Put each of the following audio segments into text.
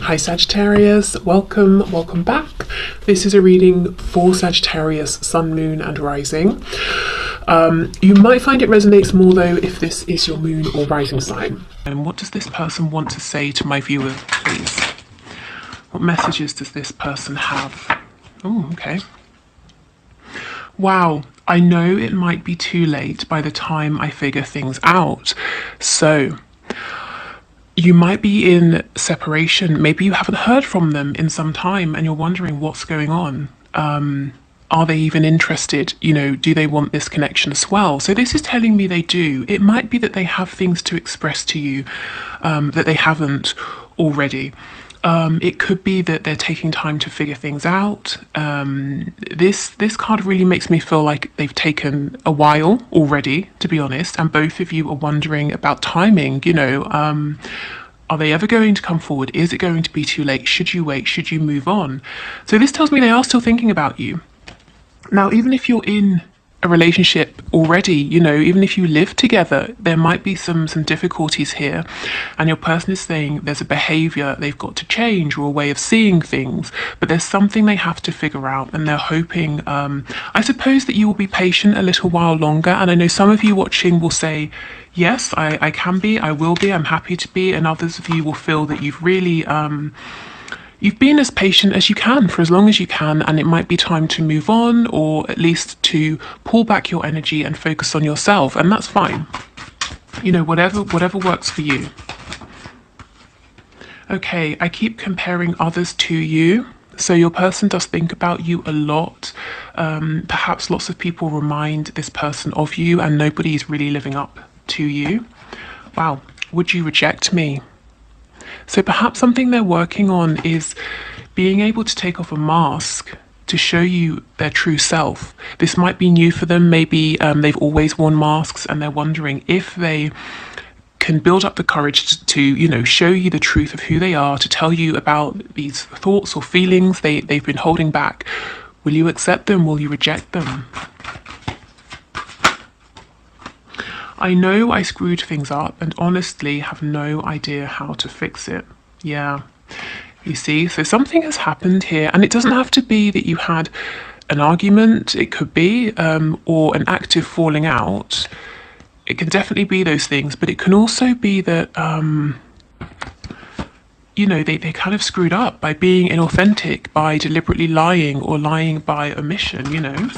Hi Sagittarius, welcome back. This is a reading for Sagittarius, Sun, Moon and Rising. You might find it resonates more though if this is your moon or rising sign. And what does this person want to say to my viewer, please? What messages does this person have? Oh, okay. Wow, I know it might be too late by the time I figure things out. So, you might be in separation. Maybe you haven't heard from them in some time and you're wondering what's going on. Are they even interested? You know, do they want this connection as well? So this is telling me they do. It might be that they have things to express to you that they haven't already. It could be that they're taking time to figure things out. This card really makes me feel like they've taken a while already, to be honest, and both of you are wondering about timing, you know. Are they ever going to come forward? Is it going to be too late? Should you wait? Should you move on? So this tells me they are still thinking about you. Now, even if you're in a relationship already, you know, even if you live together, there might be some difficulties here, and your person is saying there's a behavior they've got to change or a way of seeing things, but there's something they have to figure out, and they're hoping, I suppose, that you will be patient a little while longer. And I know some of you watching will say, yes, I can be, I will be, I'm happy to be, and others of you will feel that you've really you've been as patient as you can for as long as you can, and it might be time to move on, or at least to pull back your energy and focus on yourself, and that's fine. You know, whatever works for you. Okay, I keep comparing others to you. So your person does think about you a lot. Perhaps lots of people remind this person of you and nobody is really living up to you. Wow, would you reject me? So perhaps something they're working on is being able to take off a mask to show you their true self. This might be new for them. Maybe they've always worn masks and they're wondering if they can build up the courage to you know, show you the truth of who they are, to tell you about these thoughts or feelings they've been holding back. Will you accept them? Will you reject them? I know I screwed things up and honestly have no idea how to fix it. Yeah, you see, so something has happened here, and it doesn't have to be that you had an argument. It could be, or an active falling out. It can definitely be those things, but it can also be that, you know, they kind of screwed up by being inauthentic, by deliberately lying, or lying by omission, you know.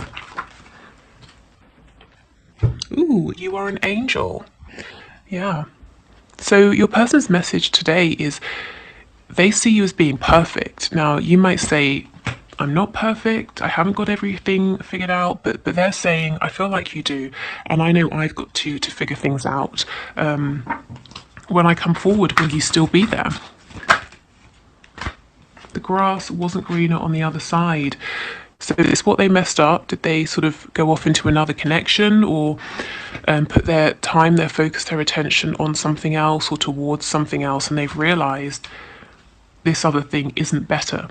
Ooh, you are an angel. Yeah. So your person's message today is they see you as being perfect. Now, you might say, I'm not perfect, I haven't got everything figured out, but they're saying, I feel like you do, and I know I've got to figure things out. When I come forward, will you still be there? The grass wasn't greener on the other side. So is this what they messed up? Did they sort of go off into another connection, or put their time, their focus, their attention on something else or towards something else, and they've realized this other thing isn't better?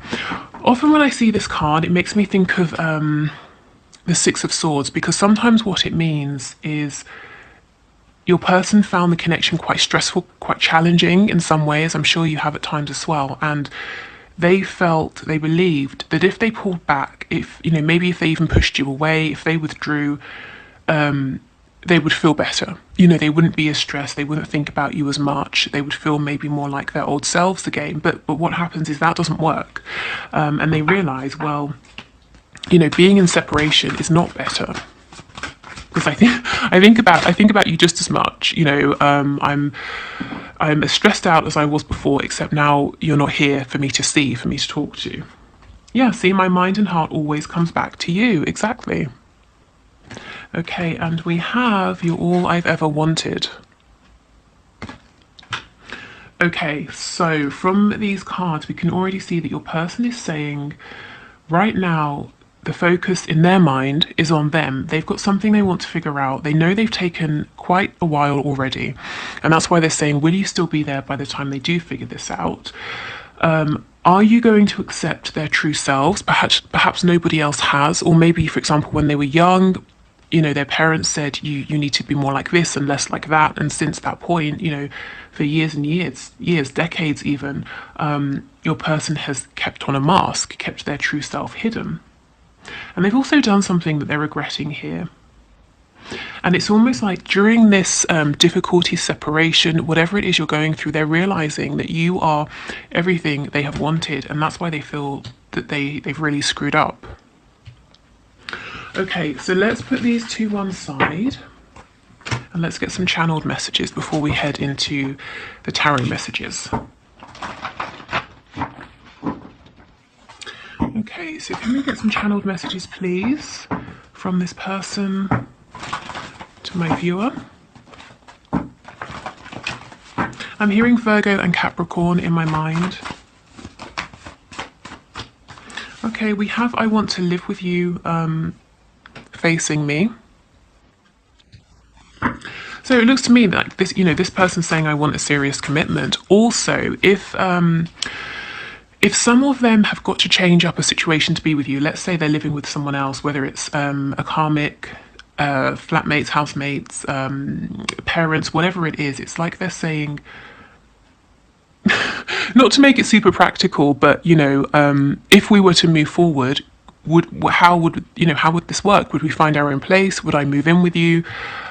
Often when I see this card, it makes me think of the Six of Swords, because sometimes what it means is your person found the connection quite stressful, quite challenging in some ways. I'm sure you have at times as well. And they believed that if they pulled back, if, you know, maybe if they even pushed you away, if they withdrew, they would feel better. You know, they wouldn't be as stressed, they wouldn't think about you as much, they would feel maybe more like their old selves again. But what happens is that doesn't work. And they realize, well, you know, being in separation is not better. Because I think about you just as much. You know, I'm as stressed out as I was before, except now you're not here for me to see, for me to talk to. Yeah, see, my mind and heart always comes back to you. Exactly. Okay, and we have You're All I've Ever Wanted. Okay, so from these cards, we can already see that your person is saying right now, the focus in their mind is on them. They've got something they want to figure out. They know they've taken quite a while already. And that's why they're saying, will you still be there by the time they do figure this out? Are you going to accept their true selves? Perhaps nobody else has. Or maybe, for example, when they were young, their parents said you need to be more like this and less like that, and since that point, for years and years, decades even, your person has kept on a mask, kept their true self hidden. And they've also done something that they're regretting here. And it's almost like during this difficulty, separation, whatever it is you're going through, they're realizing that you are everything they have wanted, and that's why they feel that they've really screwed up. Okay, so let's put these to one side and let's get some channeled messages before we head into the tarot messages. Okay, so can we get some channeled messages, please, from this person to my viewer? I'm hearing Virgo and Capricorn in my mind. Okay, we have I want to live with you facing me. So it looks to me like this, this person's saying I want a serious commitment. Also, if some of them have got to change up a situation to be with you, let's say they're living with someone else, whether it's a karmic, flatmates, housemates, parents, whatever it is, it's like they're saying, not to make it super practical, but if we were to move forward, how would this work? Would we find our own place? Would I move in with you?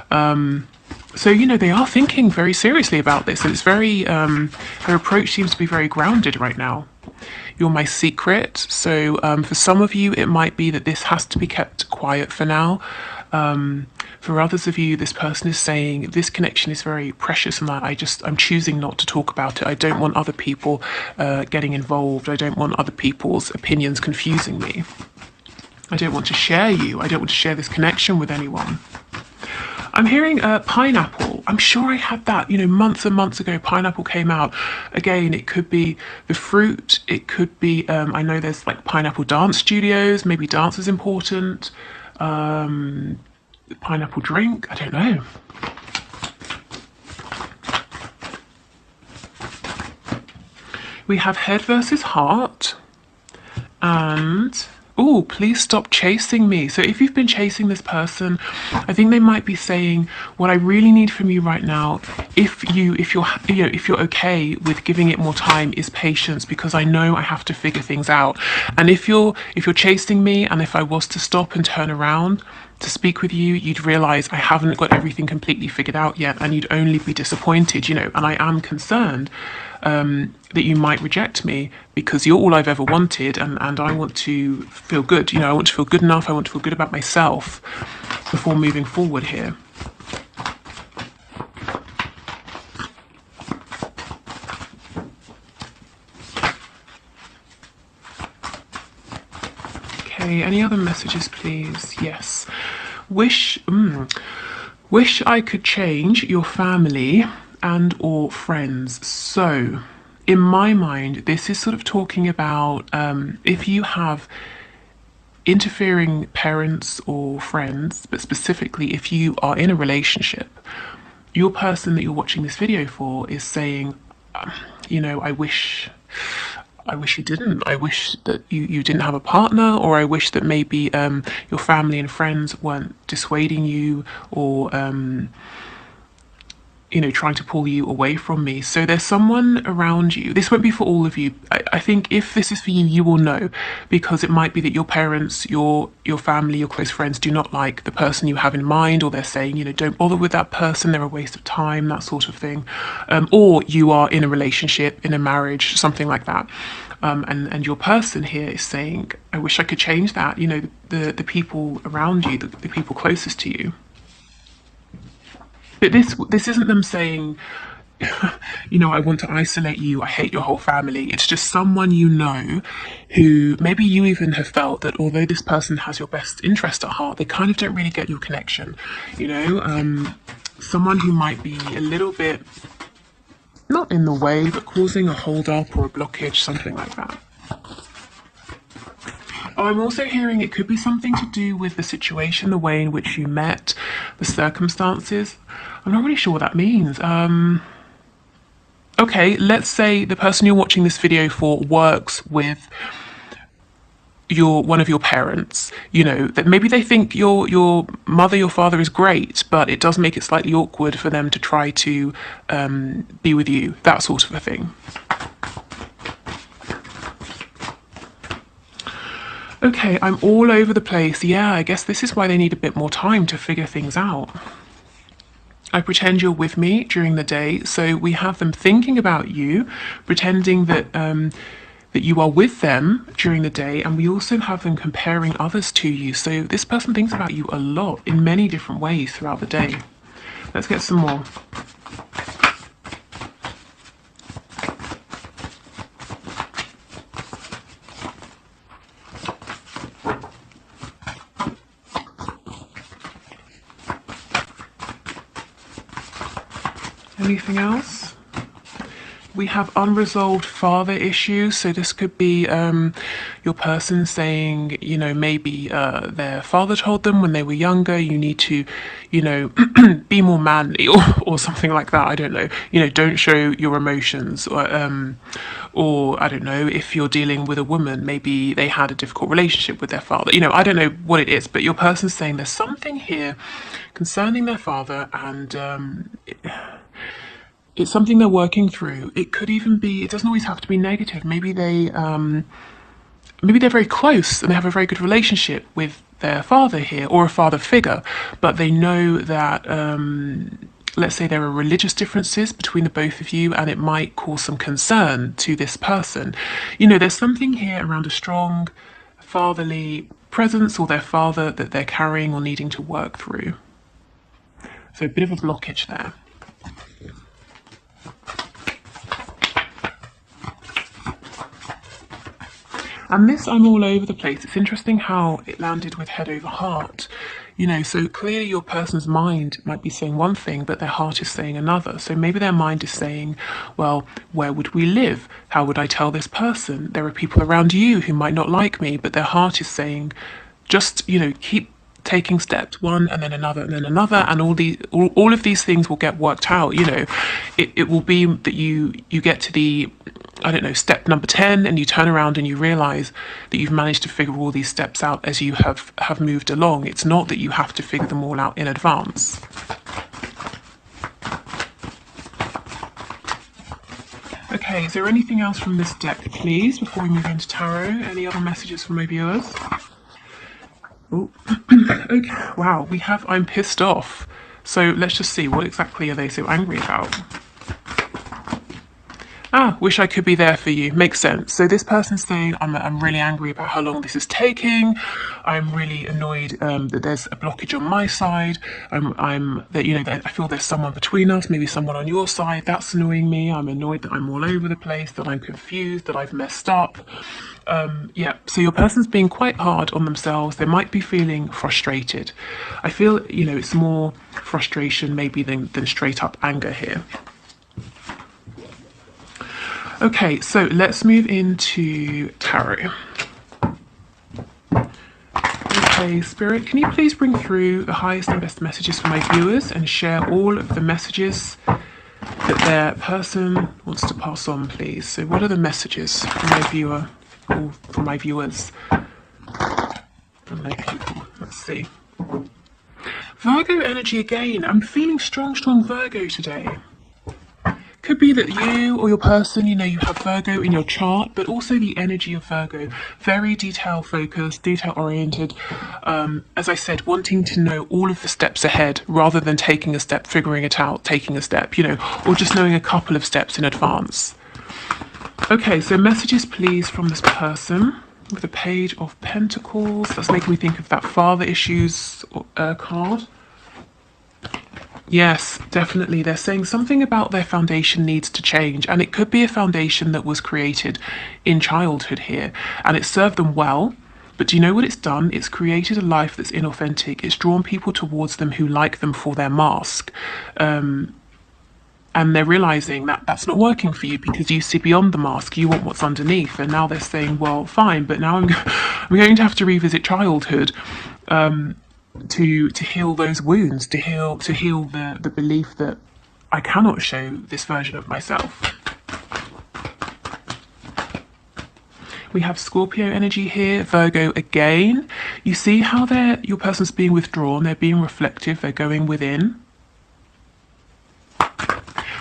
So they are thinking very seriously about this, and it's very their approach seems to be very grounded right now. You're my secret. So for some of you, it might be that this has to be kept quiet for now. For others of you, this person is saying this connection is very precious and that I'm choosing not to talk about it. I don't want other people getting involved. I don't want other people's opinions confusing me. I don't want to share you. I don't want to share this connection with anyone. I'm hearing pineapple. I'm sure I had that, months and months ago. Pineapple came out. Again, it could be the fruit. It could be, I know there's like pineapple dance studios. Maybe dance is important. Pineapple drink. I don't know. We have head versus heart. And oh, please stop chasing me. So if you've been chasing this person, I think they might be saying, what I really need from you right now, if you're okay with giving it more time, is patience, because I know I have to figure things out. And if you're chasing me, and if I was to stop and turn around to speak with you, you'd realize I haven't got everything completely figured out yet, and you'd only be disappointed, and I am concerned that you might reject me because you're all I've ever wanted, and I want to feel good. I want to feel good enough. I want to feel good about myself before moving forward here. Okay, any other messages, please? Yes. Wish I could change your family and or friends. So in my mind, this is sort of talking about if you have interfering parents or friends, but specifically if you are in a relationship, your person that you're watching this video for is saying, I wish you didn't. I wish that you didn't have a partner, or I wish that maybe your family and friends weren't dissuading you, or trying to pull you away from me. So there's someone around you. This won't be for all of you. I think if this is for you, you will know, because it might be that your parents, your family, your close friends do not like the person you have in mind, or they're saying, don't bother with that person, they're a waste of time, that sort of thing. Or you are in a relationship, in a marriage, something like that. And your person here is saying, I wish I could change that, the people around you, the people closest to you. But this isn't them saying, I want to isolate you, I hate your whole family. It's just someone who maybe you even have felt that although this person has your best interest at heart, they kind of don't really get your connection. Someone who might be a little bit, not in the way, but causing a hold up or a blockage, something like that. Oh, I'm also hearing it could be something to do with the situation, the way in which you met, the circumstances. I'm not really sure what that means. Okay, let's say the person you're watching this video for works with one of your parents, you know, that maybe they think your mother, your father is great, but it does make it slightly awkward for them to try to be with you, that sort of a thing. Okay, I'm all over the place. Yeah, I guess this is why they need a bit more time to figure things out. I pretend you're with me during the day, so we have them thinking about you, pretending that that you are with them during the day, and we also have them comparing others to you. So this person thinks about you a lot in many different ways throughout the day. Let's get some more. Anything else? We have unresolved father issues. So this could be your person saying, you know, maybe their father told them when they were younger, you need to, you know, be more manly, or something like that. I don't know. You know, don't show your emotions, or I don't know, if you're dealing with a woman, maybe they had a difficult relationship with their father. You know, I don't know what it is, but your person's saying there's something here concerning their father, and it's something they're working through. It could even be, it doesn't always have to be negative. Maybe maybe they're very close and they have a very good relationship with their father here, or a father figure, but they know that, let's say there are religious differences between the both of you, and it might cause some concern to this person. You know, there's something here around a strong fatherly presence, or their father that they're carrying or needing to work through. So a bit of a blockage there. And this, I'm all over the place. It's interesting how it landed with head over heart. You know, so clearly your person's mind might be saying one thing, but their heart is saying another. So maybe their mind is saying, well, where would we live? How would I tell this person? There are people around you who might not like me, but their heart is saying, just, you know, keep taking steps, one and then another and then another, and all of these things will get worked out. You know, it will be that you get to the, I don't know, step number 10, and you turn around and you realize that you've managed to figure all these steps out as you have moved along. It's not that you have to figure them all out in advance. Okay, is there anything else from this deck, please, before we move into tarot? Any other messages from my viewers? Oh, okay, wow, we have I'm pissed off. So let's just see, what exactly are they so angry about? Ah, wish I could be there for you. Makes sense. So this person's saying, I'm really angry about how long this is taking. I'm really annoyed that there's a blockage on my side. I'm that, you know, that I feel there's someone between us, maybe someone on your side. That's annoying me. I'm annoyed that I'm all over the place, that I'm confused, that I've messed up. Yeah, so your person's being quite hard on themselves. They might be feeling frustrated. I feel, you know, it's more frustration maybe than straight up anger here. Okay, so let's move into tarot. Okay, Spirit, can you please bring through the highest and best messages for my viewers and share all of the messages that their person wants to pass on, please? So what are the messages from my viewer, or from my viewers? From my people, let's see. Virgo energy again. I'm feeling strong Virgo today. Could be that you or your person, you know, you have Virgo in your chart, but also the energy of Virgo, very detail focused, detail oriented. As I said, wanting to know all of the steps ahead rather than taking a step, figuring it out, taking a step, you know, or just knowing a couple of steps in advance. Okay, so messages please from this person with the Page of Pentacles. That's making me think of that father issues card. Yes, definitely. They're saying something about their foundation needs to change, and it could be a foundation that was created in childhood here, and it served them well. But do you know what it's done? It's created a life that's inauthentic. It's drawn people towards them who like them for their mask. And they're realizing that that's not working for you because you see beyond the mask. You want what's underneath. And now they're saying, well, fine, but now I'm going to have to revisit childhood. To heal those wounds, to heal the belief that I cannot show this version of myself. We have Scorpio energy here, Virgo again. You see how your person's being withdrawn, they're being reflective, they're going within.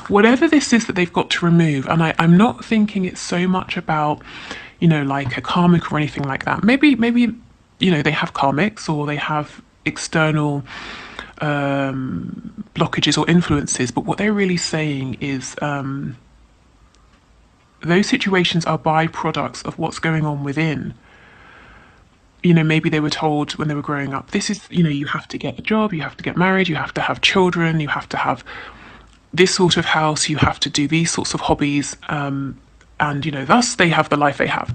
Whatever this is that they've got to remove, and I'm not thinking it's so much about, like a karmic or anything like that. Maybe, they have karmics or they have external blockages or influences, but what they're really saying is those situations are byproducts of what's going on within. Maybe they were told when they were growing up, this is, you have to get a job, you have to get married, you have to have children, you have to have this sort of house, you have to do these sorts of hobbies, and thus they have the life they have.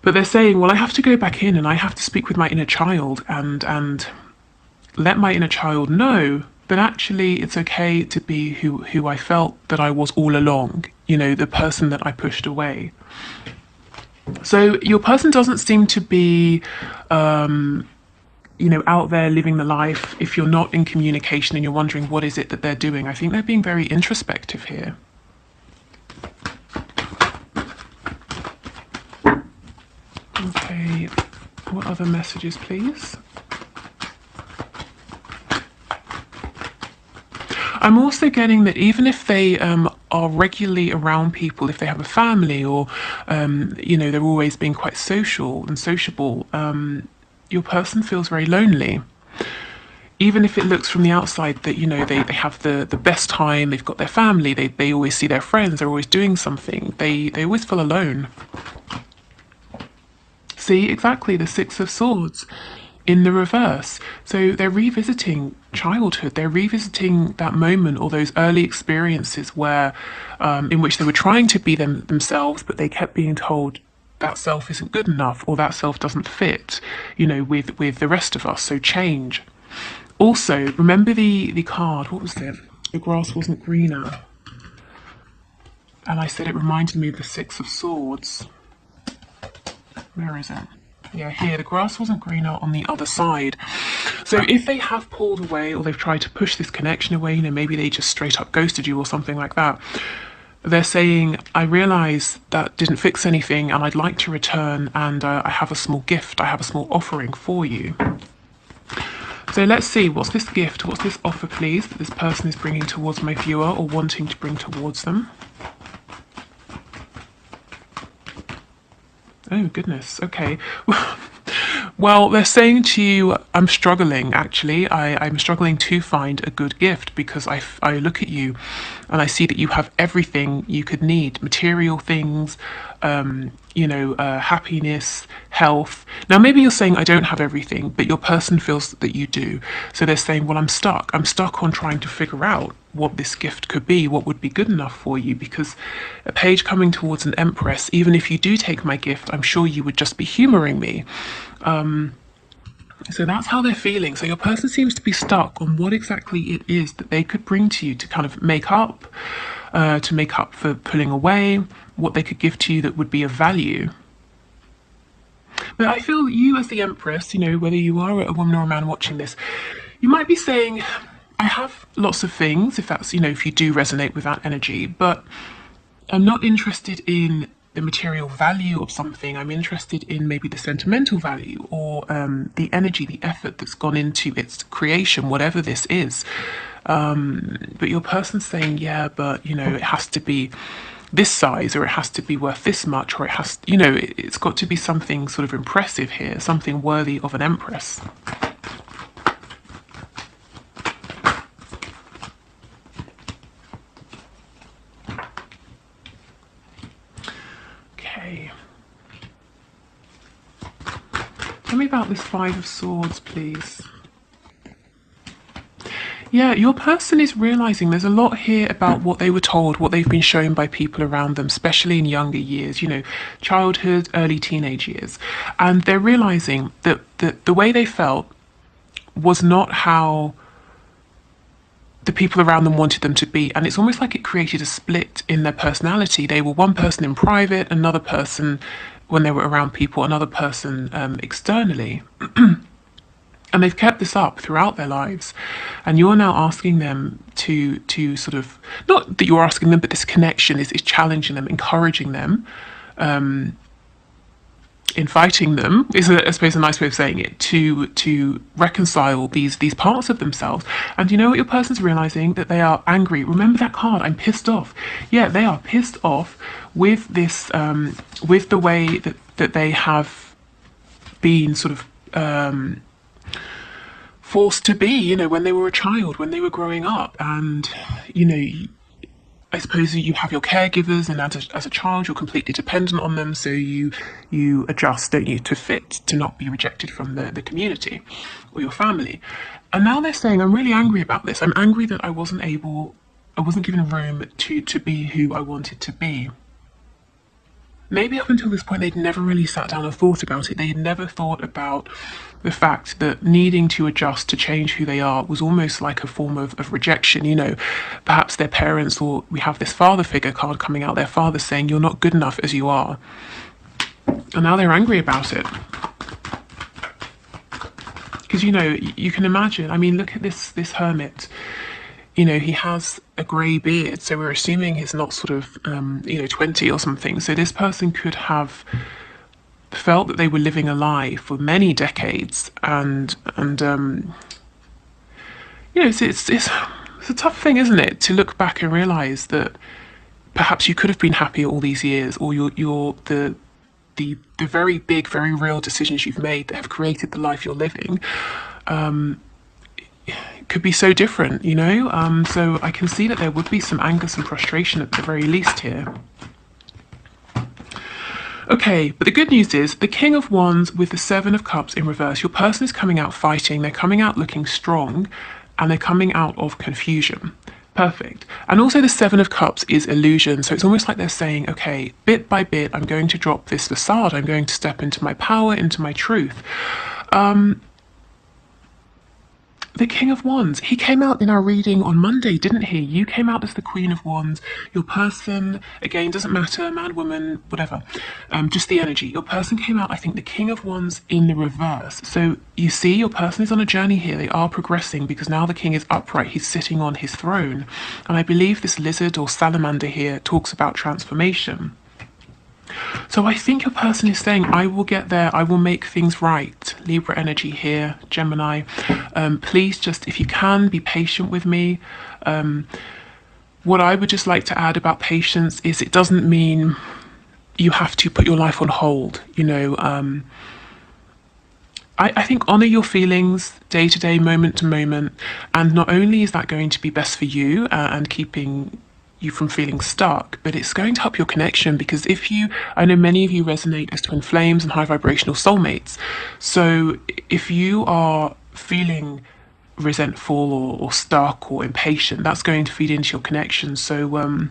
But they're saying, well, I have to go back in and I have to speak with my inner child and let my inner child know that actually it's okay to be who I felt that I was all along, the person that I pushed away. So your person doesn't seem to be out there living the life. If you're not in communication and you're wondering what is it that they're doing, I think they're being very introspective here. Okay, what other messages, please? I'm also getting that even if they are regularly around people, if they have a family or, they're always being quite social and sociable, your person feels very lonely. Even if it looks from the outside that, they have the best time, they've got their family, they always see their friends, they're always doing something, they always feel alone. See, exactly, the Six of Swords in the reverse. So they're revisiting childhood, they're revisiting that moment or those early experiences where, in which they were trying to be themselves, but they kept being told, that self isn't good enough or that self doesn't fit, with the rest of us, so change. Also, remember the card, what was it? The grass wasn't greener. And I said it reminded me of the Six of Swords. Where is it? Yeah, here, the grass wasn't greener on the other side. So if they have pulled away or they've tried to push this connection away, maybe they just straight up ghosted you or something like that, they're saying, I realise that didn't fix anything and I'd like to return, and I have a small gift, I have a small offering for you. So let's see, what's this gift, what's this offer, please, that this person is bringing towards my viewer or wanting to bring towards them? Oh, goodness, okay. Well, they're saying to you, I'm struggling, actually. I'm struggling to find a good gift because I look at you and I see that you have everything you could need. Material things, happiness, health. Now, maybe you're saying I don't have everything, but your person feels that you do. So they're saying, well, I'm stuck. I'm stuck on trying to figure out what this gift could be, what would be good enough for you, because a page coming towards an Empress, even if you do take my gift, I'm sure you would just be humouring me. So that's how they're feeling. So your person seems to be stuck on what exactly it is that they could bring to you to kind of make up for pulling away, what they could give to you that would be of value. But I feel you as the Empress, whether you are a woman or a man watching this, you might be saying, I have lots of things, if that's, if you do resonate with that energy, but I'm not interested in the material value of something. I'm interested in maybe the sentimental value or the energy, the effort that's gone into its creation, whatever this is. But your person's saying, yeah, but, it has to be this size, or it has to be worth this much, or it has, it's got to be something sort of impressive here, something worthy of an Empress. Tell me about this Five of Swords, please. Yeah, your person is realising there's a lot here about what they were told, what they've been shown by people around them, especially in younger years, childhood, early teenage years. And they're realising that the way they felt was not how the people around them wanted them to be. And it's almost like it created a split in their personality. They were one person in private, another person when they were around people, another person externally. And they've kept this up throughout their lives. And you're now asking them to sort of, not that you're asking them, but this connection is challenging them, encouraging them in fighting them, is I suppose a nice way of saying it, to reconcile these parts of themselves. And you know what your person's realizing? That they are angry. Remember that card, I'm pissed off. Yeah, they are pissed off with this, with the way that they have been sort of forced to be, you know, when they were a child, when they were growing up. And, you know, I suppose you have your caregivers, and as a child, you're completely dependent on them. So you adjust, don't you, to fit, to not be rejected from the community or your family. And now they're saying, I'm really angry about this. I'm angry that I wasn't given room to be who I wanted to be. Maybe up until this point, they'd never really sat down and thought about it. They had never thought about the fact that needing to adjust to change who they are was almost like a form of rejection. You know, perhaps their parents, or we have this father figure card coming out, their father saying, you're not good enough as you are. And now they're angry about it. Because, you know, you can imagine, I mean, look at this hermit. You know, he has a grey beard, so we're assuming he's not sort of, 20 or something. So this person could have felt that they were living a lie for many decades, and it's a tough thing, isn't it, to look back and realise that perhaps you could have been happy all these years, or the very big, very real decisions you've made that have created the life you're living. Could be so different, you know. So I can see that there would be some anger, some frustration at the very least here. Okay, but the good news is the King of Wands with the Seven of Cups in reverse. Your person is coming out fighting, they're coming out looking strong, and they're coming out of confusion. Perfect. And also the Seven of Cups is illusion. So it's almost like they're saying, okay, bit by bit, I'm going to drop this facade. I'm going to step into my power, into my truth. The King of Wands, he came out in our reading on Monday, didn't he? You came out as the Queen of Wands. Your person, again, doesn't matter, man, woman, whatever, just the energy. Your person came out, I think, the King of Wands in the reverse. So you see, your person is on a journey here. They are progressing because now the King is upright. He's sitting on his throne. And I believe this lizard or salamander here talks about transformation. So I think your person is saying, I will get there, I will make things right. Libra energy here, Gemini. Please just, if you can, be patient with me. What I would just like to add about patience is it doesn't mean you have to put your life on hold. You know, I think honour your feelings day to day, moment to moment. And not only is that going to be best for you and keeping you from feeling stuck, but it's going to help your connection, because I know many of you resonate as twin flames and high vibrational soulmates. So if you are feeling resentful or stuck or impatient, that's going to feed into your connection. So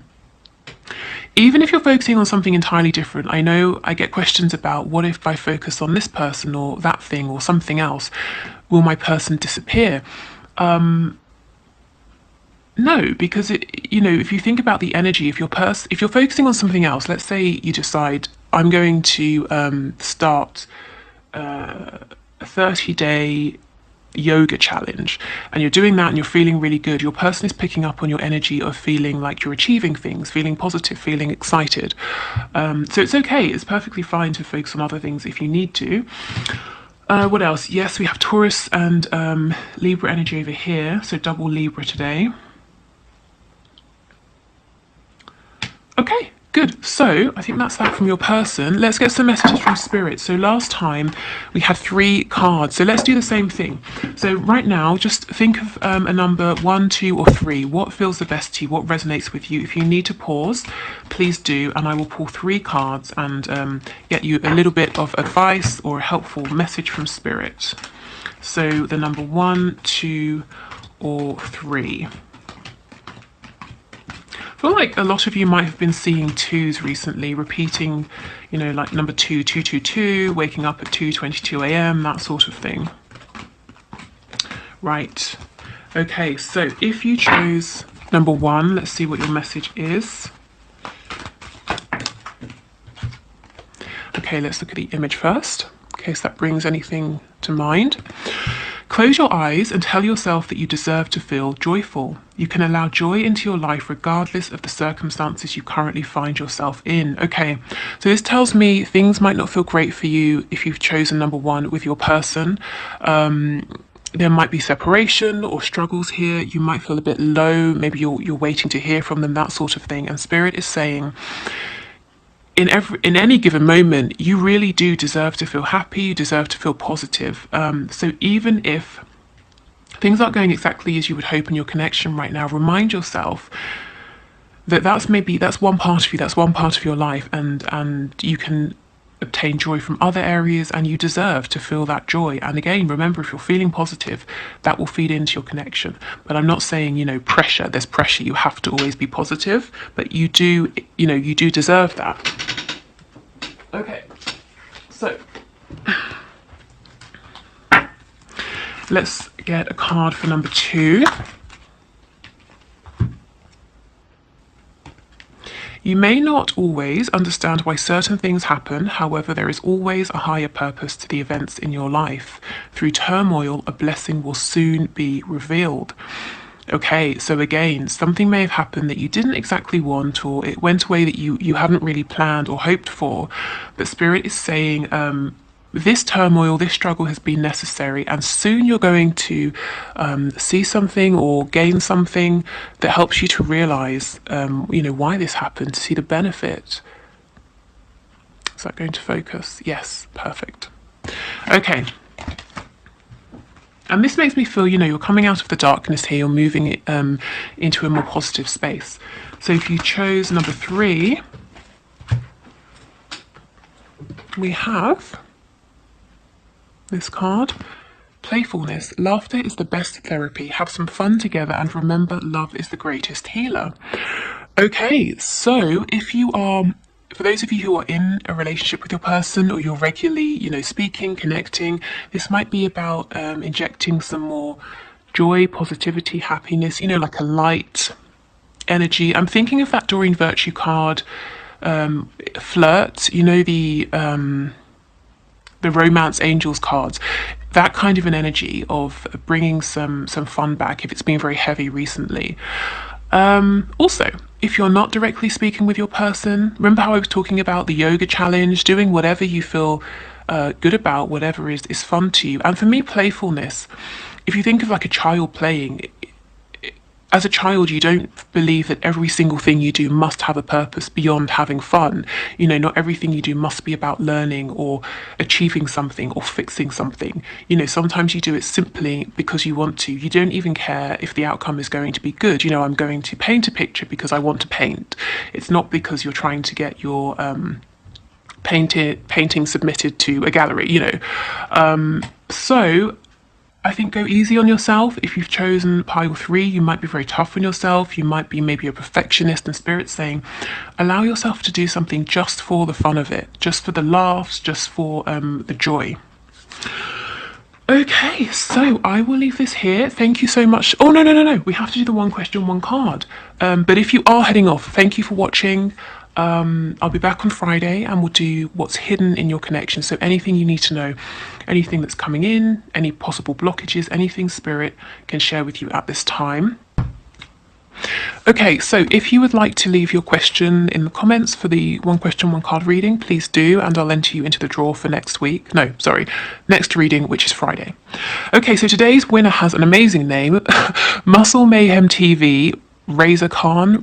even if you're focusing on something entirely different, I know I get questions about, what if I focus on this person or that thing or something else? Will my person disappear? No, because if you think about the energy, if you're focusing on something else, let's say you decide, I'm going to start a 30-day yoga challenge, and you're doing that and you're feeling really good, your person is picking up on your energy of feeling like you're achieving things, feeling positive, feeling excited. So it's okay, it's perfectly fine to focus on other things if you need to. What else? Yes, we have Taurus and Libra energy over here, so double Libra today. Okay, good. So I think that's that from your person. Let's get some messages from Spirit. So last time we had 3 cards. So let's do the same thing. So right now, just think of a number 1, 2, or 3. What feels the best to you? What resonates with you? If you need to pause, please do. And I will pull 3 cards and get you a little bit of advice or a helpful message from Spirit. So the number 1, 2, or 3. I feel like a lot of you might have been seeing 2s recently, repeating, like number 2, 222, waking up at 2:22 a.m, that sort of thing. Right. Okay, so if you chose number 1, let's see what your message is. Okay, let's look at the image first, in case that brings anything to mind. Close your eyes and tell yourself that you deserve to feel joyful. You can allow joy into your life regardless of the circumstances you currently find yourself in. Okay, so this tells me things might not feel great for you if you've chosen number one with your person. There might be separation or struggles here. You might feel a bit low. Maybe you're waiting to hear from them, that sort of thing. And Spirit is saying, in any given moment, you really do deserve to feel happy. You deserve to feel positive. So even if things aren't going exactly as you would hope in your connection right now, remind yourself that that's one part of you, that's one part of your life, and you can obtain joy from other areas, and you deserve to feel that joy. And again, remember, if you're feeling positive, that will feed into your connection. But I'm not saying, pressure. There's pressure. You have to always be positive, but you do deserve that. Okay, so let's get a card for number 2. You may not always understand why certain things happen. However, there is always a higher purpose to the events in your life. Through turmoil, a blessing will soon be revealed. Okay, so again, something may have happened that you didn't exactly want, or it went away that you hadn't really planned or hoped for. But Spirit is saying, this turmoil, this struggle has been necessary, and soon you're going to see something or gain something that helps you to realize, why this happened, to see the benefit. Is that going to focus? Yes, perfect. Okay. And this makes me feel, you're coming out of the darkness here, you're moving into a more positive space. So if you chose number 3, we have this card. Playfulness. Laughter is the best therapy. Have some fun together, and remember, love is the greatest healer. Okay, so if you are, for those of you who are in a relationship with your person, or you're regularly, speaking, connecting, this might be about injecting some more joy, positivity, happiness, like a light energy. I'm thinking of that Doreen Virtue card, flirt, the romance angels cards, that kind of an energy of bringing some fun back if it's been very heavy recently. Also, if you're not directly speaking with your person, remember how I was talking about the yoga challenge, doing whatever you feel good about, whatever is fun to you. And for me, playfulness, if you think of like a child playing, as a child, you don't believe that every single thing you do must have a purpose beyond having fun. Not everything you do must be about learning or achieving something or fixing something. Sometimes you do it simply because you want to. You don't even care if the outcome is going to be good. I'm going to paint a picture because I want to paint. It's not because you're trying to get your painting submitted to a gallery, So I think go easy on yourself. If you've chosen pile 3, you might be very tough on yourself. You might be maybe a perfectionist, and Spirit's saying, allow yourself to do something just for the fun of it, just for the laughs, just for the joy. Okay, so I will leave this here. Thank you so much. Oh, no. We have to do the one question, one card. But if you are heading off, thank you for watching. I'll be back on Friday, and we'll do what's hidden in your connection. So anything you need to know, anything that's coming in, any possible blockages, anything Spirit can share with you at this time. Okay, so if you would like to leave your question in the comments for the one question, one card reading, please do, and I'll enter you into the draw for next reading, which is Friday. Okay, so today's winner has an amazing name, Muscle Mayhem TV, Raza Khan?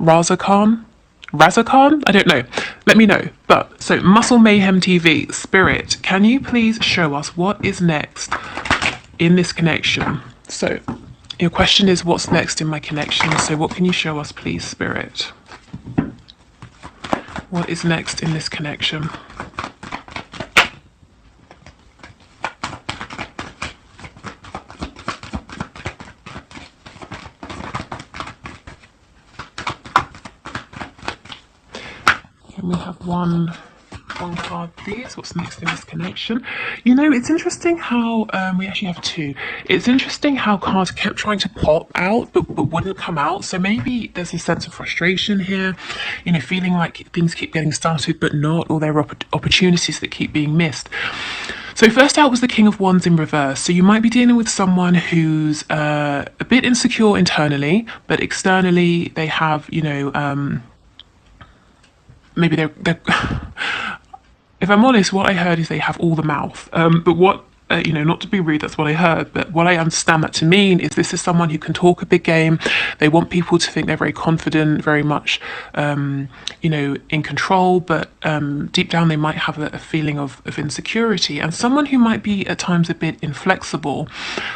I don't know. Let me know. But so Muscle Mayhem TV, Spirit, can you please show us what is next in this connection? So your question is, what's next in my connection? So what can you show us, please, Spirit? What is next in this connection? Can we have one card, please? What's next in this connection? It's interesting how we actually have 2. It's interesting how cards kept trying to pop out but wouldn't come out. So maybe there's a sense of frustration here, feeling like things keep getting started but not, or there are opportunities that keep being missed. So first out was the King of Wands in reverse. So you might be dealing with someone who's a bit insecure internally, but externally they have, you know, maybe they're if I'm honest, what I heard is they have all the mouth. But what, you know, not to be rude, that's what I heard, but what I understand that to mean is this is someone who can talk a big game. They want people to think they're very confident, very much, you know, in control, but deep down they might have a feeling of insecurity, and someone who might be at times a bit inflexible,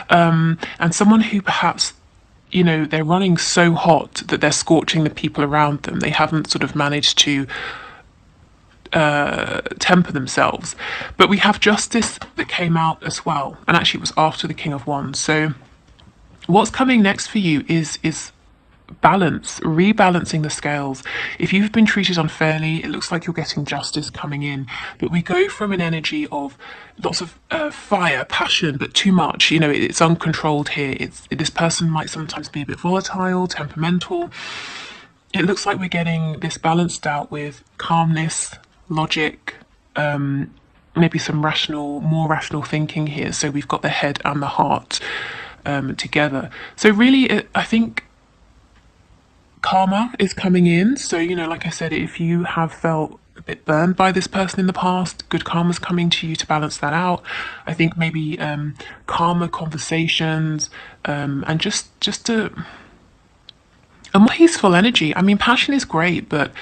and someone who perhaps, you know, they're running so hot that they're scorching the people around them. They haven't sort of managed to temper themselves. But we have justice that came out as well, and actually it was after the King of Wands. So what's coming next for you is balance, rebalancing the scales. If you've been treated unfairly, it looks like you're getting justice coming in. But we go from an energy of lots of fire, passion, but too much. You know, it's uncontrolled here. This person might sometimes be a bit volatile, temperamental. It looks like we're getting this balanced out with calmness, logic, maybe some more rational thinking here. So we've got the head and the heart together. So really, I think karma is coming in. So, you know, like I said, if you have felt a bit burned by this person in the past, good karma's coming to you to balance that out. I think maybe calmer conversations, and just a more peaceful energy. I mean, passion is great, but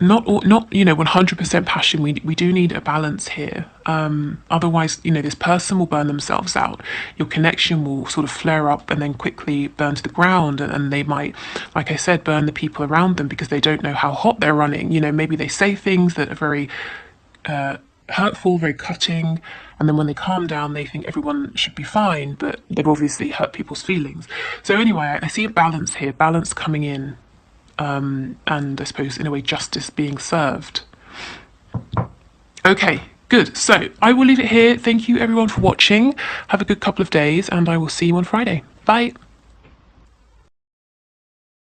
not you know, 100% passion. We do need a balance here. Otherwise, you know, this person will burn themselves out. Your connection will sort of flare up and then quickly burn to the ground, and they might, like I said, burn the people around them because they don't know how hot they're running. You know, maybe they say things that are very hurtful, very cutting, and then when they calm down they think everyone should be fine, but they've obviously hurt people's feelings. So anyway, I see a balance here, balance coming in, and I suppose in a way justice being served. Okay, good. So I will leave it here. Thank you everyone for watching. Have a good couple of days, and I will see you on Friday. Bye.